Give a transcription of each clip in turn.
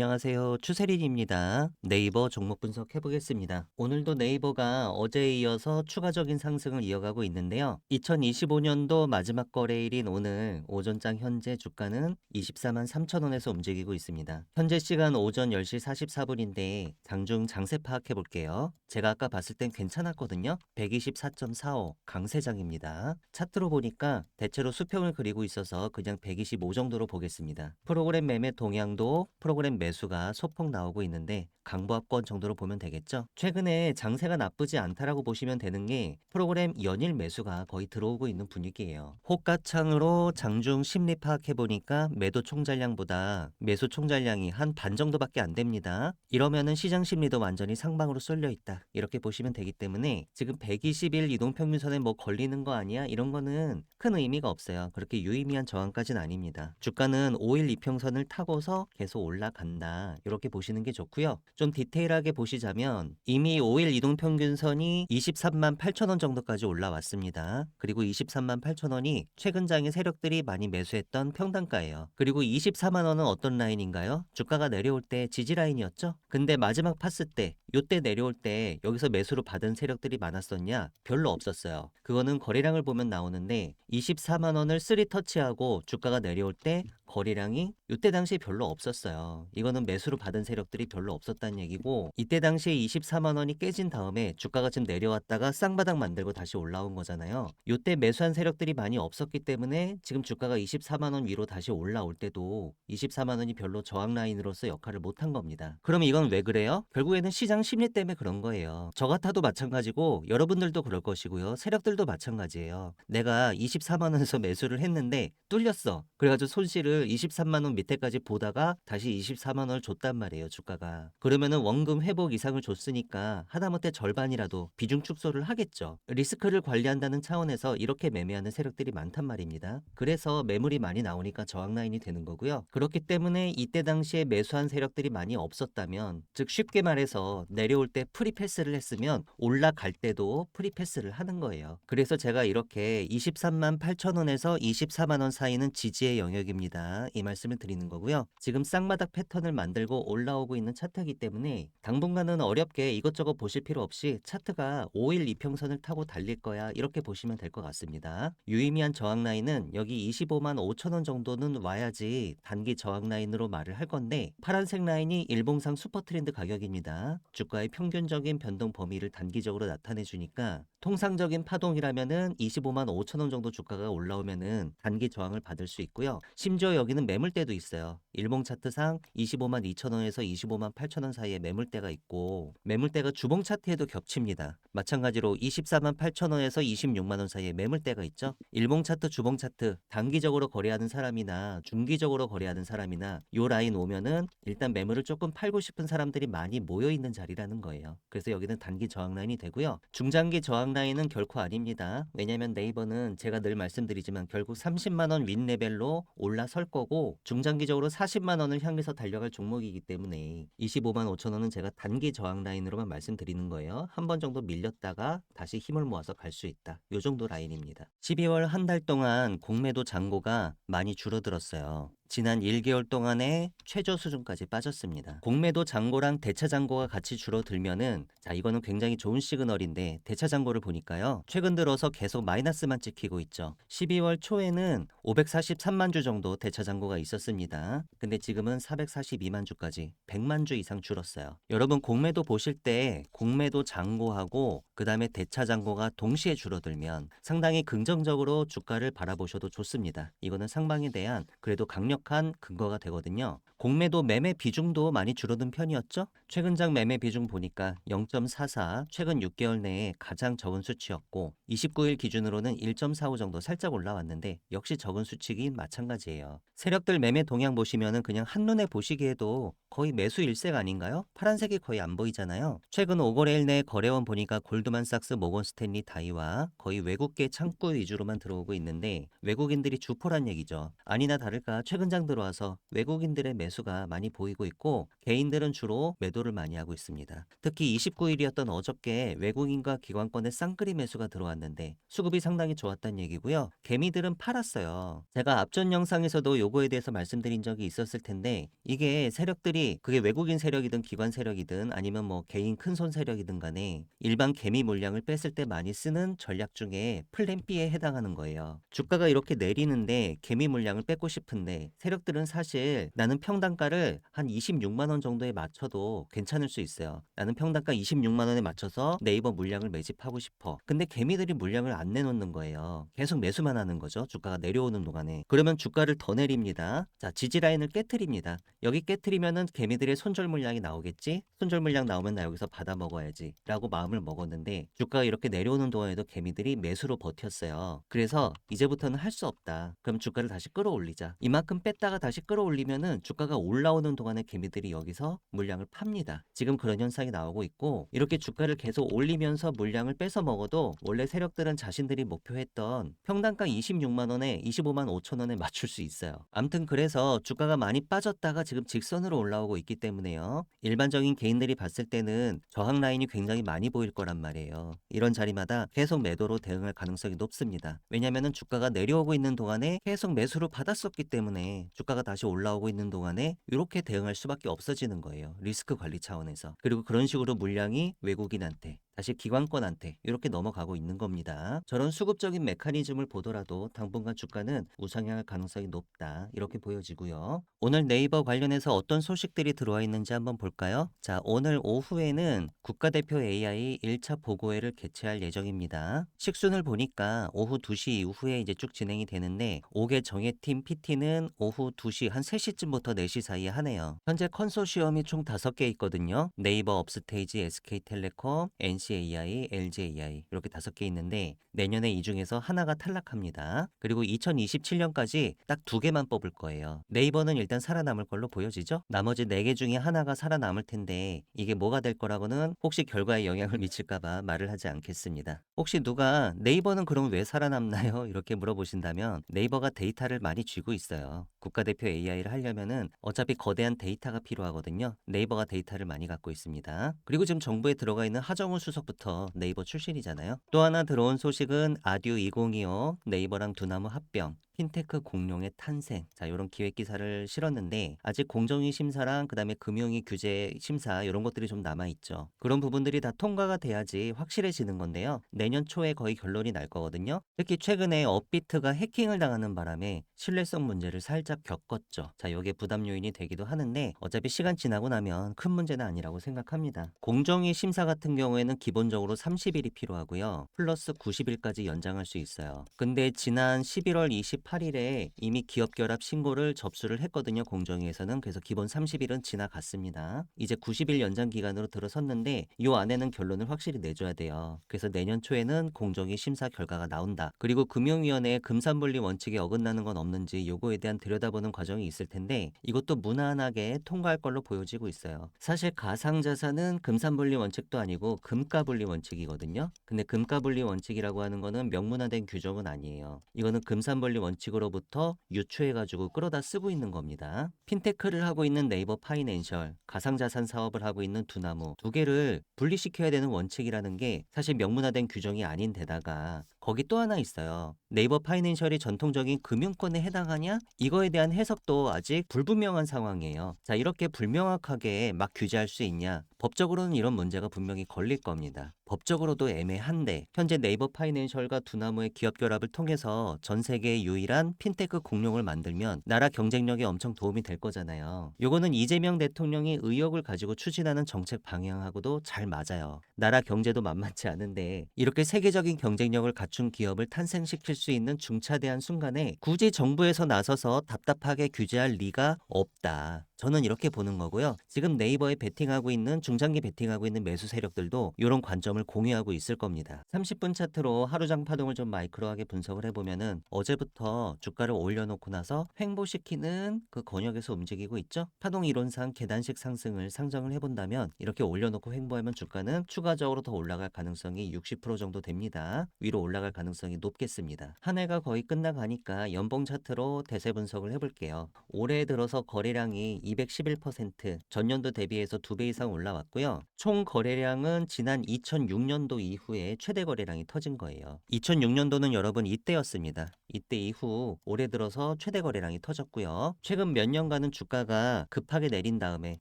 안녕하세요. 추세린입니다. 네이버 종목 분석 해보겠습니다. 오늘도 네이버가 어제에 이어서 추가적인 상승을 이어가고 있는데요. 2025년도 마지막 거래일인 오늘 오전장 현재 주가는 24만 3천 원에서 움직이고 있습니다. 현재 시간 오전 10시 44분인데 장중 장세 파악해 볼게요. 제가 아까 봤을 땐 괜찮았거든요. 124.45 강세장입니다. 차트로 보니까 대체로 수평을 그리고 있어서 그냥 125 정도로 보겠습니다. 프로그램 매매 동향도 프로그램 매수가 소폭 나오고 있는데 강보합권 정도로 보면 되겠죠. 최근에 장세가 나쁘지 않다라고 보시면 되는 게 프로그램 연일 매수가 거의 들어오고 있는 분위기예요. 호가창으로 장중 심리 파악해 보니까 매도 총잘량보다 매수 총잘량이 한 반 정도밖에 안 됩니다. 이러면은 시장 심리도 완전히 상방으로 쏠려 있다, 이렇게 보시면 되기 때문에 지금 120일 이동평균선에 뭐 걸리는 거 아니야, 이런 거는 큰 의미가 없어요. 그렇게 유의미한 저항까지는 아닙니다. 주가는 5일 이평선을 타고서 계속 올라간다, 이렇게 보시는 게 좋고요. 좀 디테일하게 보시자면 이미 5일 이동평균선이 23만 8천 원 정도까지 올라왔습니다. 그리고 23만 8천 원이 최근 장의 세력들이 많이 매수했던 평단가예요. 그리고 24만 원은 어떤 라인인가요? 주가가 내려올 때 지지 라인이었죠. 근데 마지막 파스 때, 요때 내려올 때 여기서 매수로 받은 세력들이 많았었냐? 별로 없었어요. 그거는 거래량을 보면 나오는데 24만 원을 3터치하고 주가가 내려올 때 거래량이 이때 당시에 별로 없었어요. 이거는 매수로 받은 세력들이 별로 없었다는 얘기고, 이때 당시에 24만 원이 깨진 다음에 주가가 좀 내려왔다가 쌍바닥 만들고 다시 올라온 거잖아요. 이때 매수한 세력들이 많이 없었기 때문에 지금 주가가 24만 원 위로 다시 올라올 때도 24만 원이 별로 저항 라인으로서 역할을 못한 겁니다. 그럼 이건 왜 그래요? 결국에는 시장 심리 때문에 그런 거예요. 저 같아도 마찬가지고 여러분들도 그럴 것이고요. 세력들도 마찬가지예요. 내가 24만 원에서 매수를 했는데 뚫렸어. 그래가지고 손실을 23만 원 밑에까지 보다가 다시 24만 원을 줬단 말이에요, 주가가. 그러면은 원금 회복 이상을 줬으니까 하다못해 절반이라도 비중 축소를 하겠죠. 리스크를 관리한다는 차원에서 이렇게 매매하는 세력들이 많단 말입니다. 그래서 매물이 많이 나오니까 저항 라인이 되는 거고요. 그렇기 때문에 이때 당시에 매수한 세력들이 많이 없었다면, 즉 쉽게 말해서 내려올 때 프리패스를 했으면 올라갈 때도 프리패스를 하는 거예요. 그래서 제가 이렇게 23만 8천 원에서 24만 원 사이는 지지의 영역입니다, 이 말씀을 드리는 거고요. 지금 쌍바닥 패턴을 만들고 올라오고 있는 차트이기 때문에 당분간은 어렵게 이것저것 보실 필요 없이 차트가 5일 이평선을 타고 달릴 거야, 이렇게 보시면 될 것 같습니다. 유의미한 저항 라인은 여기 25만 5천 원 정도는 와야지 단기 저항 라인으로 말을 할 건데, 파란색 라인이 일봉상 슈퍼트렌드 가격입니다. 주가의 평균적인 변동 범위를 단기적으로 나타내 주니까 통상적인 파동이라면은 25만 5천 원 정도 주가가 올라오면은 단기 저항을 받을 수 있고요. 심지어 여기는 매물대도 있어요. 일봉 차트상 25만 2천 원에서 25만 8천 원 사이에 매물대가 있고, 매물대가 주봉 차트에도 겹칩니다. 마찬가지로 24만 8천 원에서 26만 원 사이에 매물대가 있죠. 일봉 차트, 주봉 차트 단기적으로 거래하는 사람이나 중기적으로 거래하는 사람이나 요 라인 오면은 일단 매물을 조금 팔고 싶은 사람들이 많이 모여 있는 자리라는 거예요. 그래서 여기는 단기 저항 라인이 되고요. 중장기 저항 라인은 결코 아닙니다. 왜냐면 네이버는 제가 늘 말씀드리지만 결국 30만 원 윗 레벨로 올라설 거고, 중장기적으로 40만 원을 향해서 달려갈 종목이기 때문에 25만 5천 원은 제가 단기 저항 라인으로만 말씀드리는 거예요. 한 번 정도 밀렸다가 다시 힘을 모아서 갈 수 있다, 요 정도 라인입니다. 12월 한 달 동안 공매도 잔고가 많이 줄어들었어요. 지난 1개월 동안에 최저 수준까지 빠졌습니다. 공매도 잔고랑 대차 잔고가 같이 줄어들면은, 자, 이거는 굉장히 좋은 시그널인데, 대차 잔고를 보니까요, 최근 들어서 계속 마이너스만 찍히고 있죠. 12월 초에는 543만 주 정도 대차 잔고가 있었습니다. 근데 지금은 442만 주까지 100만 주 이상 줄었어요. 여러분, 공매도 보실 때 공매도 잔고하고 그 다음에 대차 잔고가 동시에 줄어들면 상당히 긍정적으로 주가를 바라보셔도 좋습니다. 이거는 상방에 대한 그래도 강력한 근거가 되거든요. 공매도 매매 비중도 많이 줄어든 편이었죠. 최근장 매매 비중 보니까 0.44, 최근 6개월 내에 가장 적은 수치였고, 29일 기준으로는 1.45 정도 살짝 올라왔는데 역시 적은 수치긴 마찬가지예요. 세력들 매매 동향 보시면은 그냥 한눈에 보시기에도 거의 매수 일색 아닌가요? 파란색이 거의 안 보이잖아요. 최근 5거래일 내 거래원 보니까 골드만삭스, 모건스탠리, 다이와 거의 외국계 창구 위주로만 들어오고 있는데 외국인들이 주포란 얘기죠. 아니나 다를까 최근 현장 들어와서 외국인들의 매수가 많이 보이고 있고 개인들은 주로 매도를 많이 하고 있습니다. 특히 29일이었던 어저께 외국인과 기관권의 쌍끌이 매수가 들어왔는데 수급이 상당히 좋았다는 얘기고요. 개미들은 팔았어요. 제가 앞전 영상에서도 요거에 대해서 말씀드린 적이 있었을 텐데 이게 세력들이 그게 외국인 세력이든 기관 세력이든 아니면 뭐 개인 큰손 세력이든 간에 일반 개미 물량을 뺐을 때 많이 쓰는 전략 중에 플랜 B에 해당하는 거예요. 주가가 이렇게 내리는데 개미 물량을 뺏고 싶은데 세력들은 사실 나는 평단가를 한 26만 원 정도에 맞춰도 괜찮을 수 있어요. 나는 평단가 26만 원에 맞춰서 네이버 물량을 매집하고 싶어. 근데 개미들이 물량을 안 내놓는 거예요. 계속 매수만 하는 거죠. 주가가 내려오는 동안에. 그러면 주가를 더 내립니다. 자, 지지 라인을 깨트립니다. 여기 깨트리면은 개미들의 손절 물량이 나오겠지? 손절 물량 나오면 나 여기서 받아 먹어야지 라고 마음을 먹었는데 주가가 이렇게 내려오는 동안에도 개미들이 매수로 버텼어요. 그래서 이제부터는 할 수 없다. 그럼 주가를 다시 끌어올리자. 이만큼 뺐다가 다시 끌어올리면은 주가가 올라오는 동안에 개미들이 여기서 물량을 팝니다. 지금 그런 현상이 나오고 있고 이렇게 주가를 계속 올리면서 물량을 뺏어 먹어도 원래 세력들은 자신들이 목표했던 평단가 26만 원에 25만 5천 원에 맞출 수 있어요. 암튼 그래서 주가가 많이 빠졌다가 지금 직선으로 올라오고 있기 때문에요. 일반적인 개인들이 봤을 때는 저항 라인이 굉장히 많이 보일 거란 말이에요. 이런 자리마다 계속 매도로 대응할 가능성이 높습니다. 왜냐면은 주가가 내려오고 있는 동안에 계속 매수로 받았었기 때문에 주가가 다시 올라오고 있는 동안에 이렇게 대응할 수밖에 없어지는 거예요. 리스크 관리 차원에서. 그리고 그런 식으로 물량이 외국인한테 다시 기관권한테 이렇게 넘어가고 있는 겁니다. 저런 수급적인 메커니즘을 보더라도 당분간 주가는 우상향할 가능성이 높다 이렇게 보여지고요. 오늘 네이버 관련해서 어떤 소식들이 들어와 있는지 한번 볼까요? 자, 오늘 오후에는 국가대표 AI 1차 보고회를 개최할 예정입니다. 식순을 보니까 오후 2시 이후에 이제 쭉 진행이 되는데 5개 정예팀 PT는 오후 2시 한 3시쯤부터 4시 사이에 하네요. 현재 컨소시엄이 총 5개 있거든요. 네이버, 업스테이지, SK텔레콤, NCAI, LGAI 이렇게 5개 있는데 내년에 이 중에서 하나가 탈락합니다. 그리고 2027년까지 딱 2개만 뽑을 거예요. 네이버는 일단 살아남을 걸로 보여지죠? 나머지 4개 중에 하나가 살아남을 텐데 이게 뭐가 될 거라고는 혹시 결과에 영향을 미칠까봐 말을 하지 않겠습니다. 혹시 누가 네이버는 그럼 왜 살아남나요? 이렇게 물어보신다면 네이버가 데이터를 많이 쥐고 있어요. 국가대표 AI를 하려면은 어차피 거대한 데이터가 필요하거든요. 네이버가 데이터를 많이 갖고 있습니다. 그리고 지금 정부에 들어가 있는 하정우 수석부터 네이버 출신이잖아요. 또 하나 들어온 소식은 아듀 2025 네이버랑 두나무 합병 핀테크 공룡의 탄생. 자, 이런 기획 기사를 실었는데 아직 공정위 심사랑 그다음에 금융위 규제 심사 이런 것들이 좀 남아 있죠. 그런 부분들이 다 통과가 돼야지 확실해지는 건데요. 내년 초에 거의 결론이 날 거거든요. 특히 최근에 업비트가 해킹을 당하는 바람에 신뢰성 문제를 살짝 겪었죠. 자, 이게 부담 요인이 되기도 하는데 어차피 시간 지나고 나면 큰 문제는 아니라고 생각합니다. 공정위 심사 같은 경우에는 기본적으로 30일이 필요하고요. 플러스 90일까지 연장할 수 있어요. 근데 지난 11월 28일에 이미 기업 결합 신고를 접수를 했거든요. 공정위에서는. 그래서 기본 30일은 지나갔습니다. 이제 90일 연장 기간으로 들어섰는데 이 안에는 결론을 확실히 내줘야 돼요. 그래서 내년 초에는 공정위 심사 결과가 나온다. 그리고 금융위원회의 금산분리 원칙에 어긋나는 건 없는지 요거에 대한 들여다보는 과정이 있을 텐데 이것도 무난하게 통과할 걸로 보여지고 있어요. 사실 가상자산은 금산분리 원칙도 아니고 금가분리 원칙이거든요. 근데 금가분리 원칙이라고 하는 거는 명문화된 규정은 아니에요. 이거는 금산분리 원칙으로부터 유추해가지고 끌어다 쓰고 있는 겁니다. 핀테크를 하고 있는 네이버 파이낸셜, 가상자산 사업을 하고 있는 두나무 두 개를 분리시켜야 되는 원칙이라는 게 사실 명문화된 규정이 아닌 데다가 거기 또 하나 있어요. 네이버 파이낸셜이 전통적인 금융권에 해당하냐? 이거에 대한 해석도 아직 불분명한 상황이에요. 자, 이렇게 불명확하게 막 규제할 수 있냐? 법적으로는 이런 문제가 분명히 걸릴 겁니다. 법적으로도 애매한데 현재 네이버 파이낸셜과 두나무의 기업 결합을 통해서 전 세계의 유일한 핀테크 공룡을 만들면 나라 경쟁력에 엄청 도움이 될 거잖아요. 요거는 이재명 대통령이 의욕을 가지고 추진하는 정책 방향하고도 잘 맞아요. 나라 경제도 만만치 않은데 이렇게 세계적인 경쟁력을 갖춘 기업을 탄생시킬 수 있는 중차대한 순간에 굳이 정부에서 나서서 답답하게 규제할 리가 없다. 저는 이렇게 보는 거고요. 지금 네이버에 베팅하고 있는 중장기 베팅하고 있는 매수 세력들도 이런 관점을 공유하고 있을 겁니다. 30분 차트로 하루장 파동을 좀 마이크로하게 분석을 해보면은 어제부터 주가를 올려놓고 나서 횡보시키는 그 권역에서 움직이고 있죠. 파동 이론상 계단식 상승을 상정을 해본다면 이렇게 올려놓고 횡보하면 주가는 추가적으로 더 올라갈 가능성이 60% 정도 됩니다. 위로 올라갈 올라갈 가능성이 높겠습니다. 한 해가 거의 끝나가니까 연봉 차트로 대세 분석을 해볼게요. 올해 들어서 거래량이 211% 전년도 대비해서 2배 이상 올라왔고요. 총 거래량은 지난 2006년도 이후에 최대 거래량이 터진 거예요. 2006년도는 여러분 이때였습니다. 이때 이후 올해 들어서 최대 거래량이 터졌고요. 최근 몇 년간은 주가가 급하게 내린 다음에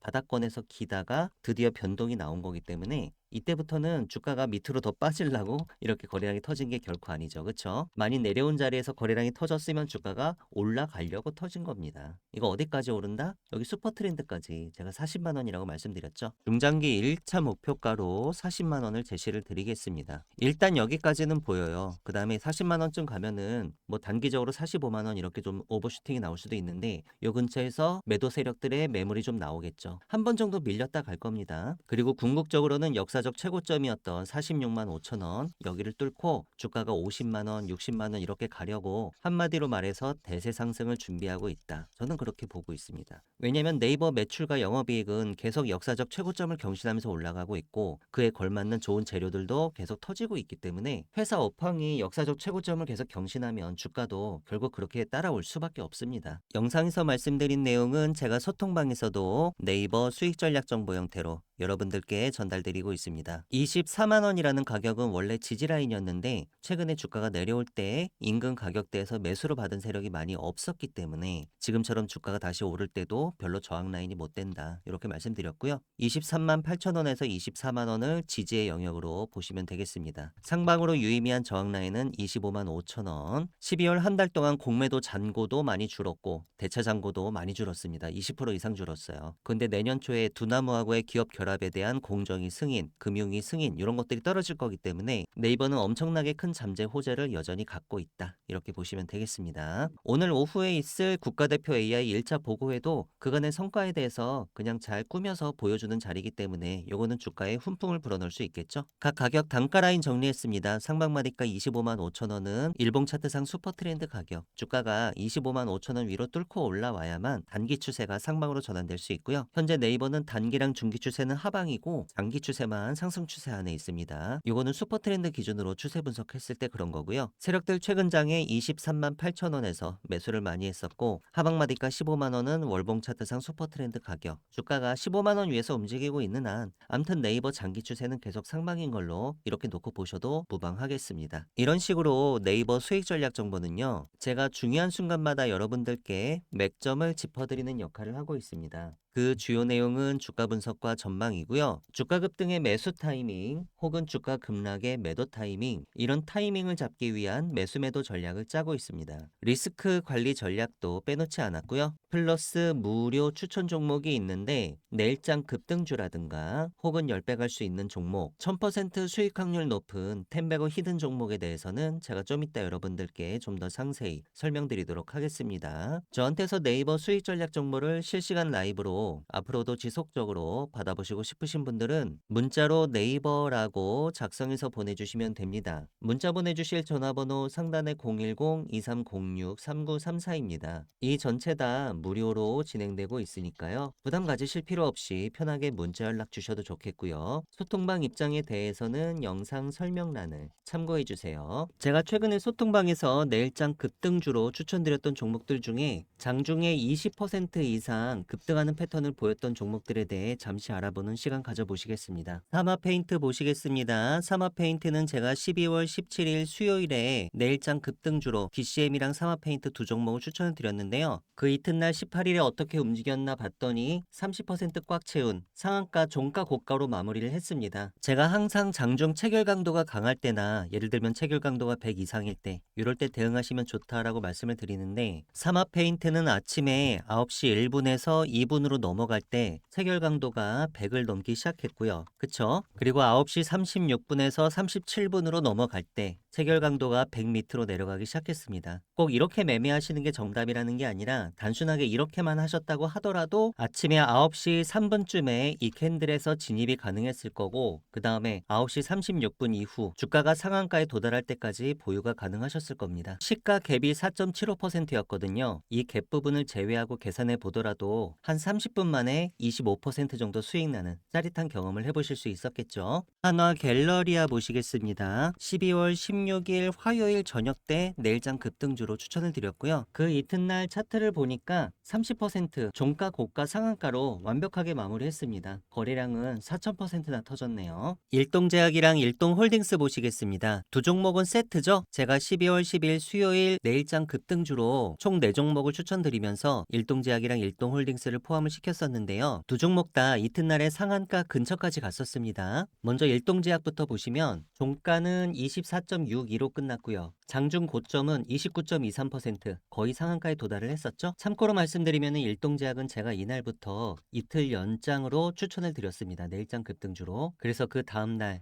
바닥권에서 기다가 드디어 변동이 나온 거기 때문에 이때부터는 주가가 밑으로 더 빠지려고 이렇게 거래량이 터진 게 결코 아니죠. 그쵸? 많이 내려온 자리에서 거래량이 터졌으면 주가가 올라가려고 터진 겁니다. 이거 어디까지 오른다? 여기 슈퍼 트렌드까지 제가 40만 원이라고 말씀드렸죠. 중장기 1차 목표가로 40만 원을 제시를 드리겠습니다. 일단 여기까지는 보여요. 그 다음에 40만 원쯤 가면은 뭐 단기적으로 45만 원 이렇게 좀 오버슈팅이 나올 수도 있는데 요 근처에서 매도 세력들의 매물이 좀 나오겠죠. 한 번 정도 밀렸다 갈 겁니다. 그리고 궁극적으로는 역사적 최고점이었던 46만 5천 원 여기를 뚫고 주가가 50만 원, 60만 원 이렇게 가려고 한마디로 말해서 대세 상승을 준비하고 있다. 저는 그렇게 보고 있습니다. 왜냐하면 네이버 매출과 영업이익은 계속 역사적 최고점을 경신하면서 올라가고 있고 그에 걸맞는 좋은 재료들도 계속 터지고 있기 때문에 회사 업황이 역사적 최고점을 계속 경신하면 주가도 결국 그렇게 따라올 수밖에 없습니다. 영상에서 말씀드린 내용은 제가 소통방에서도 네이버 수익 전략 정보 형태로 여러분들께 전달드리고 있습니다. 24만 원이라는 가격은 원래 지지라인이었는데 최근에 주가가 내려올 때 인근 가격대에서 매수로 받은 세력이 많이 없었기 때문에 지금처럼 주가가 다시 오를 때도 별로 저항 라인이 못 된다. 이렇게 말씀드렸고요. 23만 8천 원에서 24만 원을 지지의 영역으로 보시면 되겠습니다. 상방으로 유의미한 저항 라인은 25만 5천 원. 12월 한 달 동안 공매도 잔고도 많이 줄었고 대차 잔고도 많이 줄었습니다. 20% 이상 줄었어요. 근데 내년 초에 두나무하고의 기업 결합에 대한 공정위 승인, 금융위 승인 이런 것들이 떨어질 거기 때문에 네이버는 엄청나게 큰 잠재 호재를 여전히 갖고 있다. 이렇게 보시면 되겠습니다. 오늘 오후에 있을 국가대표 AI 1차 보고회도 그간의 성과에 대해서 그냥 잘 꾸며서 보여주는 자리이기 때문에 요거는 주가에 훈풍을 불어넣을 수 있겠죠. 각 가격 단가 라인 정리했습니다. 상방마디가 25만 5천 원은 일봉 차트상 슈퍼 트렌드 가격. 주가가 25만 5천 원 위로 뚫고 올라와야만 단기 추세가 상방으로 전환될 수 있고요. 현재 네이버는 단기랑 중기 추세는 하방이고 장기 추세만 상승 추세 안에 있습니다. 이거는 슈퍼 트렌드 기준으로 추세 분석했을 때 그런 거고요. 세력들 최근 장에 23만 8천 원에서 매수를 많이 했었고 하방마디가 15만 원은 월봉 차트상 슈퍼 트렌드 가격. 주가가 15만 원 위에서 움직이고 있는 한 암튼 네이버 장기 추세는 계속 상방인 걸로 이렇게 놓고 보셔도 무방하겠습니다. 이런 식으로 네이버 수익 전략 정보는요. 제가 중요한 순간마다 여러분들께 맥점을 짚어드리는 역할을 하고 있습니다. 그 주요 내용은 주가 분석과 전망이고요. 주가 급등의 매수 타이밍 혹은 주가 급락의 매도 타이밍 이런 타이밍을 잡기 위한 매수 매도 전략을 짜고 있습니다. 리스크 관리 전략도 빼놓지 않았고요. 플러스 무료 추천 종목이 있는데 내일장 급등주라든가 혹은 10배 갈 수 있는 종목 1000% 수익 확률 높은 텐베거 히든 종목에 대해서는 제가 좀 이따 여러분들께 좀 더 상세히 설명드리도록 하겠습니다. 저한테서 네이버 수익 전략 정보를 실시간 라이브로 앞으로도 지속적으로 받아보시고 싶으신 분들은 문자로 네이버라고 작성해서 보내주시면 됩니다. 문자 보내주실 전화번호 상단에 010-2306-3934입니다. 이 전체 다 무료로 진행되고 있으니까요. 부담 가지실 필요 없이 편하게 문자 연락 주셔도 좋겠고요. 소통방 입장에 대해서는 영상 설명란을 참고해주세요. 제가 최근에 소통방에서 내일장 급등주로 추천드렸던 종목들 중에 장중에 20% 이상 급등하는 패턴을 보였던 종목들에 대해 잠시 알아보는 시간 가져보시겠습니다. 사마페인트 보시겠습니다. 사마페인트는 제가 12월 17일 수요일에 내일장 급등주로 DCM이랑 사마페인트 두 종목을 추천을 드렸는데요. 그 이튿날 18일에 어떻게 움직였나 봤더니 30%꽉 채운 상한가 종가 고가로 마무리를 했습니다. 제가 항상 장중 체결 강도가 강할 때나 예를 들면 체결 강도가 100 이상일 때 이럴 때 대응하시면 좋다라고 말씀을 드리는데 사마페인트는 아침에 9시 1분에서 2분으로 넘어갈 때 체결 강도가 100을 넘기 시작했고요. 그쵸? 그리고 9시 36분에서 37분으로 넘어갈 때 체결 강도가 100 밑으로 내려가기 시작했습니다. 꼭 이렇게 매매하시는 게 정답이라는 게 아니라 단순하게 이렇게만 하셨다고 하더라도 아침에 9시 3분쯤에 이 캔들에서 진입이 가능했을 거고 그 다음에 9시 36분 이후 주가가 상한가에 도달할 때까지 보유가 가능하셨을 겁니다. 시가 갭이 4.75%였거든요. 이 갭 부분을 제외하고 계산해 보더라도 한 30분 만에 25% 정도 수익 나는 짜릿한 경험을 해보실 수 있었겠죠. 한화 갤러리아 보시겠습니다. 12월 16 16일 화요일 저녁 때 내일장 급등주로 추천을 드렸고요. 그 이튿날 차트를 보니까 30% 종가 고가 상한가로 완벽하게 마무리했습니다. 거래량은 4000%나 터졌네요. 일동제약이랑 일동홀딩스 보시겠습니다. 두 종목은 세트죠. 제가 12월 10일 수요일 내일장 급등주로 총 4종목을 추천드리면서 일동제약이랑 일동홀딩스를 포함을 시켰었는데요. 두 종목 다 이튿날에 상한가 근처까지 갔었습니다. 먼저 일동제약부터 보시면 종가는 24.62로 끝났고요. 장중 고점은 29.23%, 거의 상한가에 도달을 했었죠. 참고로 말씀드리면 일동제약은 제가 이날부터 이틀 연장으로 추천을 드렸습니다. 내일장 급등주로. 그래서 그 다음날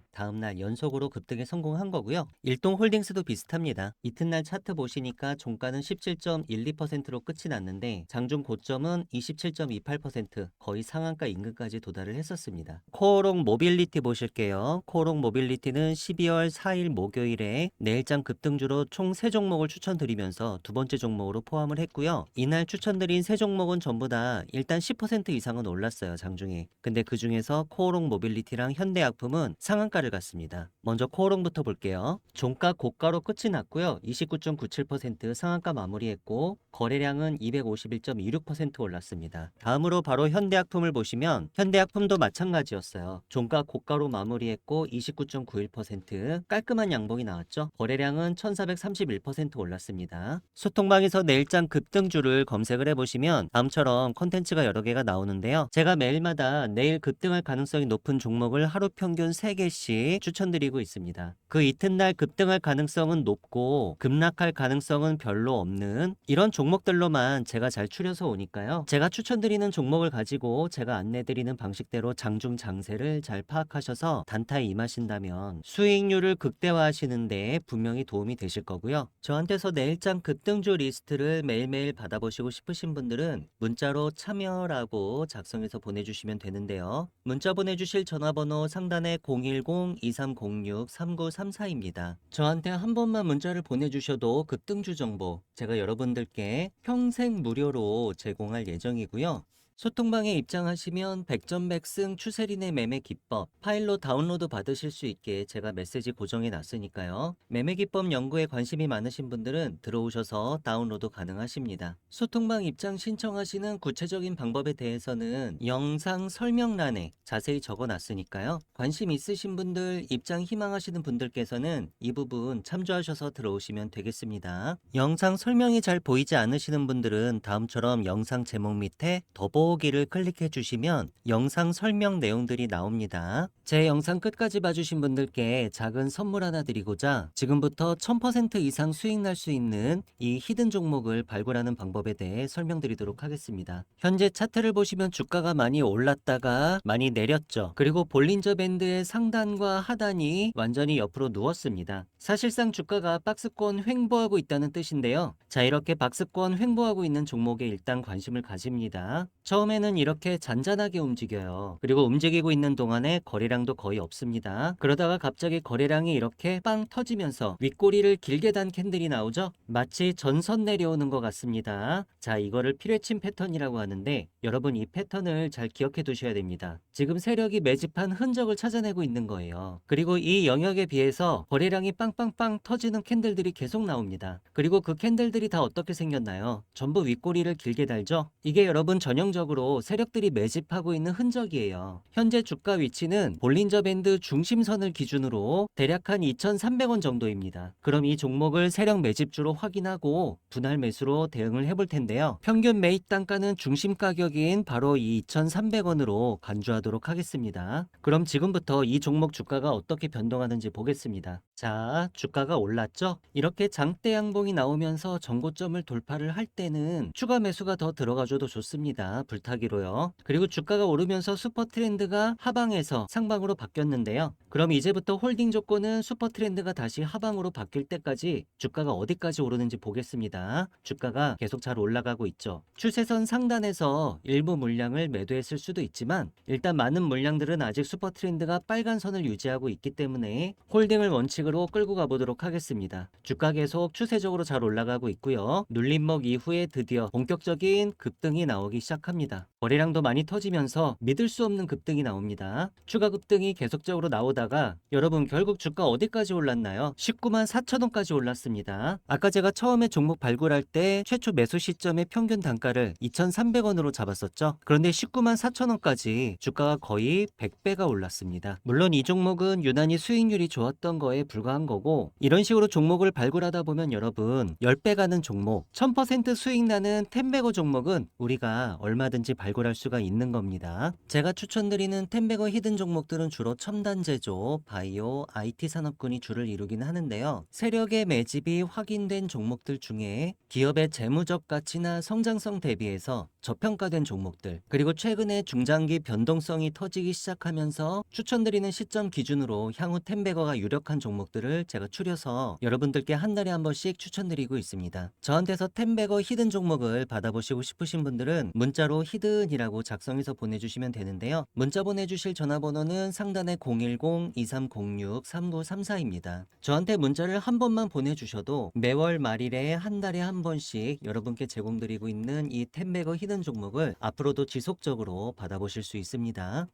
연속으로 급등에 성공한 거고요. 일동홀딩스도 비슷합니다. 이튿날 차트 보시니까 종가는 17.12%로 끝이 났는데 장중 고점은 27.28%, 거의 상한가 인근까지 도달을 했었습니다. 코오롱 모빌리티 보실게요. 코오롱 모빌리티는 12월 4일 목요일에 내일장 급등주로 총 3종목을 추천드리면서 두 번째 종목으로 포함을 했고요. 이날 추천드린 3종목은 전부 다 일단 10% 이상은 올랐어요. 장중에. 근데 그 중에서 코오롱 모빌리티랑 현대약품은 상한가를 갔습니다. 먼저 코오롱부터 볼게요. 종가 고가로 끝이 났고요. 29.97% 상한가 마무리했고 거래량은 251.26% 올랐습니다. 다음으로 바로 현대약품을 보시면 현대약품도 마찬가지였어요. 종가 고가로 마무리했고 29.91% 깔끔한 양봉이 나왔죠. 거래량은 1431% 올랐습니다. 소통방에서 내일장 급등주를 검색을 해보시면 다음처럼 콘텐츠가 여러 개가 나오는데요. 제가 매일마다 내일 급등할 가능성이 높은 종목을 하루 평균 3개씩 추천드리고 있습니다. 그 이튿날 급등할 가능성은 높고 급락할 가능성은 별로 없는 이런 종목들로만 제가 잘 추려서 오니까요. 제가 추천드리는 종목을 가지고 제가 안내드리는 방식대로 장중 장세를 잘 파악하셔서 단타에 임하신다면 수익률을 극대화하시는데 분명히 도움이 되실 거고요. 저한테서 내일장 급등주 리스트를 매일매일 받아보시고 싶으신 분들은 문자로 참여라고 작성해서 보내주시면 되는데요. 문자 보내주실 전화번호 상단에 010-2306-3934입니다. 저한테 한 번만 문자를 보내주셔도 급등주 정보 제가 여러분들께 평생 무료로 제공할 예정이고요. 소통방에 입장하시면 백전백승 추세린의 매매 기법 파일로 다운로드 받으실 수 있게 제가 메시지 고정해 놨으니까요. 매매 기법 연구에 관심이 많으신 분들은 들어오셔서 다운로드 가능하십니다. 소통방 입장 신청하시는 구체적인 방법에 대해서는 영상 설명란에 자세히 적어 놨으니까요. 관심 있으신 분들, 입장 희망하시는 분들께서는 이 부분 참조하셔서 들어오시면 되겠습니다. 영상 설명이 잘 보이지 않으시는 분들은 다음처럼 영상 제목 밑에 더보기를 클릭해 주시면 영상 설명 내용들이 나옵니다. 제 영상 끝까지 봐주신 분들께 작은 선물 하나 드리고자 지금부터 1000% 이상 수익 날 수 있는 이 히든 종목을 발굴하는 방법에 대해 설명드리도록 하겠습니다. 현재 차트를 보시면 주가가 많이 올랐다가 많이 내렸죠. 그리고 볼린저 밴드의 상단과 하단이 완전히 옆으로 누웠습니다. 사실상 주가가 박스권 횡보하고 있다는 뜻인데요. 자, 이렇게 박스권 횡보하고 있는 종목에 일단 관심을 가집니다. 처음에는 이렇게 잔잔하게 움직여요. 그리고 움직이고 있는 동안에 거래량도 거의 없습니다. 그러다가 갑자기 거래량이 이렇게 빵 터지면서 윗꼬리를 길게 단 캔들이 나오죠? 마치 전선 내려오는 것 같습니다. 자, 이거를 피뢰침 패턴이라고 하는데 여러분 이 패턴을 잘 기억해 두셔야 됩니다. 지금 세력이 매집한 흔적을 찾아내고 있는 거예요. 그리고 이 영역에 비해서 거래량이 빵빵빵 터지는 캔들들이 계속 나옵니다. 그리고 그 캔들들이 다 어떻게 생겼나요? 전부 윗꼬리를 길게 달죠? 이게 여러분 전형적으로 세력들이 매집하고 있는 흔적이에요. 현재 주가 위치는 볼린저 밴드 중심선을 기준으로 대략 한 2,300원 정도입니다. 그럼 이 종목을 세력 매집주로 확인하고 분할 매수로 대응을 해볼 텐데요. 평균 매입 단가는 중심 가격인 바로 이 2,300원으로 간주하도록 하겠습니다. 그럼 지금부터 이 종목 주가가 어떻게 변동하는지 보겠습니다. 자, 주가가 올랐죠? 이렇게 장대 양봉이 나오면서 전고점을 돌파를 할 때는 추가 매수가 더 들어가줘도 좋습니다. 불타기로요. 그리고 주가가 오르면서 슈퍼 트렌드가 하방에서 상방으로 바뀌었는데요. 그럼 이제부터 홀딩 조건은 슈퍼 트렌드가 다시 하방으로 바뀔 때까지 주가가 어디까지 오르는지 보겠습니다. 주가가 계속 잘 올라가고 있죠. 추세선 상단에서 일부 물량을 매도했을 수도 있지만 일단 많은 물량들은 아직 슈퍼 트렌드가 빨간 선을 유지하고 있기 때문에 홀딩을 원칙으로 끌고 가보도록 하겠습니다. 주가 계속 추세적으로 잘 올라가고 있고요. 눌림목 이후에 드디어 본격적인 급등이 나오기 시작합니다. 거래량도 많이 터지면서 믿을 수 없는 급등이 나옵니다. 추가 급등이 계속적으로 나오다가 여러분 결국 주가 어디까지 올랐나요? 19만 4천 원까지 올랐습니다. 아까 제가 처음에 종목 발굴할 때 최초 매수 시점의 평균 단가를 2,300원으로 잡았었죠. 그런데 19만 4천 원까지 주가가 거의 100배가 올랐습니다. 물론 이 종목은 유난히 수익률이 좋았던 거에 불과한 거고, 이런 식으로 종목을 발굴하다 보면 여러분 10배 가는 종목, 1000% 수익 나는 텐베거 종목은 우리가 얼마든지 발굴할 수가 있는 겁니다. 제가 추천드리는 텐베거 히든 종목들은 주로 첨단 제조, 바이오, IT 산업군이 주를 이루긴 하는데요. 세력의 매집이 확인된 종목들 중에 기업의 재무적 가치나 성장성 대비해서 저평가된 종목들, 그리고 최근에 중장기 변동성이 터지기 시작하면서 추천드리는 시점 기준으로 향후 텐베거가 유력한 종목들을 제가 추려서 여러분들께 한 달에 한 번씩 추천드리고 있습니다. 저한테서 텐베거 히든 종목을 받아보시고 싶으신 분들은 문자로 히든이라고 작성해서 보내주시면 되는데요. 문자 보내주실 전화번호는 상단에 010-2306-3934입니다. 저한테 문자를 한 번만 보내주셔도 매월 말일에 한 달에 한 번씩 여러분께 제공드리고 있는 이 텐베거 히든 종목을 앞으로도 지속적으로 받아보실 수 있습니다.